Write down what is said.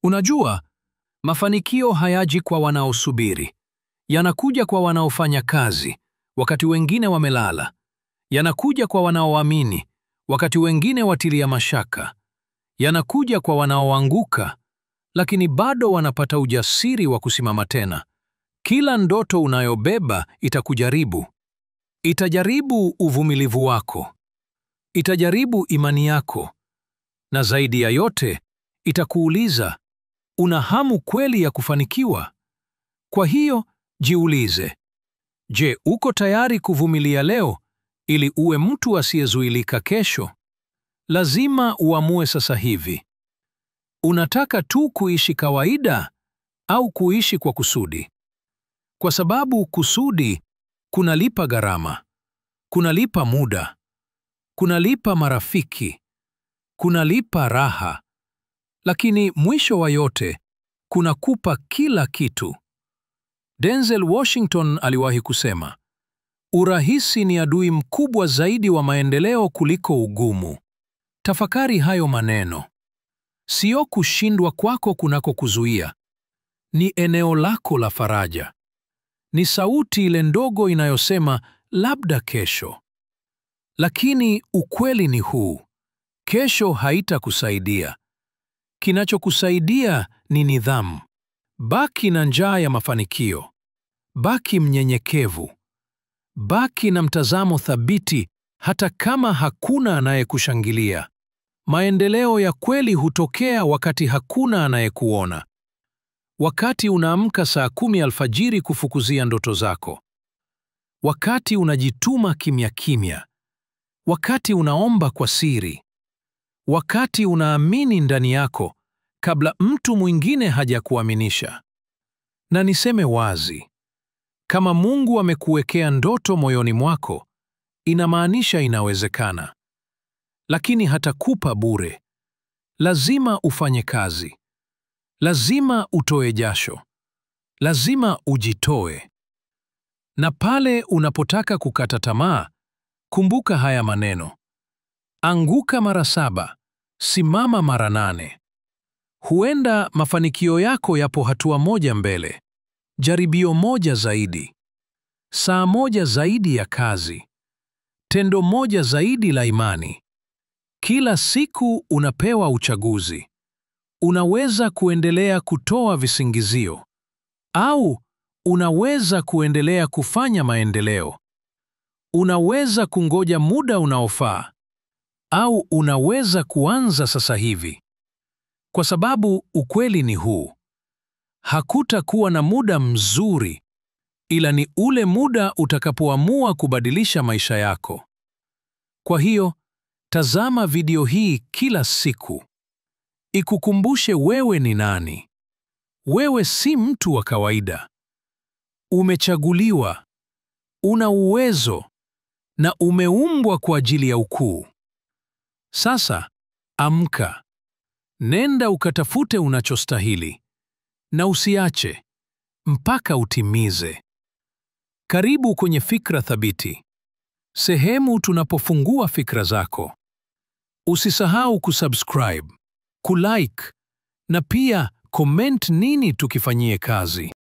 Unajua, mafanikio hayaji kwa wanaosubiri. Yanakuja kwa wanaofanya kazi, wakati wengine wamelala. Yanakuja kwa wanaoamini, wakati wengine watilia mashaka. Yanakuja kwa wanaoanguka, lakini bado wanapata ujasiri wa kusimama tena. Kila ndoto unayobeba itakujaribu. Itajaribu uvumilivu wako. Itajaribu imani yako. Na zaidi ya yote, itakuuliza, una hamu kweli ya kufanikiwa? Kwa hiyo, jiulize, je, uko tayari kuvumilia leo ili uwe mtu asiyezuilika kesho? Lazima uamue sasa hivi. Unataka tu kuishi kawaida au kuishi kwa kusudi? Kwa sababu kusudi kunalipa gharama, kunalipa muda, kunalipa marafiki, kunalipa raha, lakini mwisho wa yote kunakupa kila kitu. Denzel Washington aliwahi kusema, urahisi ni adui mkubwa zaidi wa maendeleo kuliko ugumu. Tafakari hayo maneno. Sio kushindwa kwako kunakokuzuia, ni eneo lako la faraja. Ni sauti ile ndogo inayosema labda kesho. Lakini ukweli ni huu, kesho haitakusaidia. Kinachokusaidia ni nidhamu. Baki na njaa ya mafanikio. Baki mnyenyekevu. Baki na mtazamo thabiti hata kama hakuna anayekushangilia. Maendeleo ya kweli hutokea wakati hakuna anayekuona. Wakati unaamka saa 10 alfajiri kufukuzia ndoto zako. Wakati unajituma kimya kimya. Wakati unaomba kwa siri. Wakati unaamini ndani yako kabla mtu mwingine hajakuaminisha. Na niseme wazi, kama Mungu amekuwekea ndoto moyoni mwako, inamaanisha inawezekana. Lakini hatakupa bure. Lazima ufanye kazi. Lazima utoe jasho. Lazima ujitoe. Na pale unapotaka kukata tamaa, kumbuka haya maneno. Anguka mara 7, simama mara 8. Huenda mafanikio yako yapo hatua moja mbele. Jaribio moja zaidi. Saa moja zaidi ya kazi. Tendo moja zaidi la imani. Kila siku unapewa uchaguzi. Unaweza kuendelea kutoa visingizio. Au unaweza kuendelea kufanya maendeleo. Unaweza kungoja muda unaofaa. Au unaweza kuanza sasa hivi. Kwa sababu ukweli ni huu. Hakutakuwa na muda mzuri, ila ni ule muda utakapoamua kubadilisha maisha yako. Kwa hiyo, tazama video hii kila siku. Ikukumbushe wewe ni nani. Wewe si mtu wa kawaida. Umechaguliwa, una uwezo, na umeumbwa kwa ajili ya ukuu. Sasa, amka. Nenda ukatafute unachostahili. Na usiache mpaka utimize. Karibu kwenye Fikra Thabiti, sehemu tunapofungua fikra zako. Usisahau kusubscribe, kulike na pia comment nini tukifanyie kazi.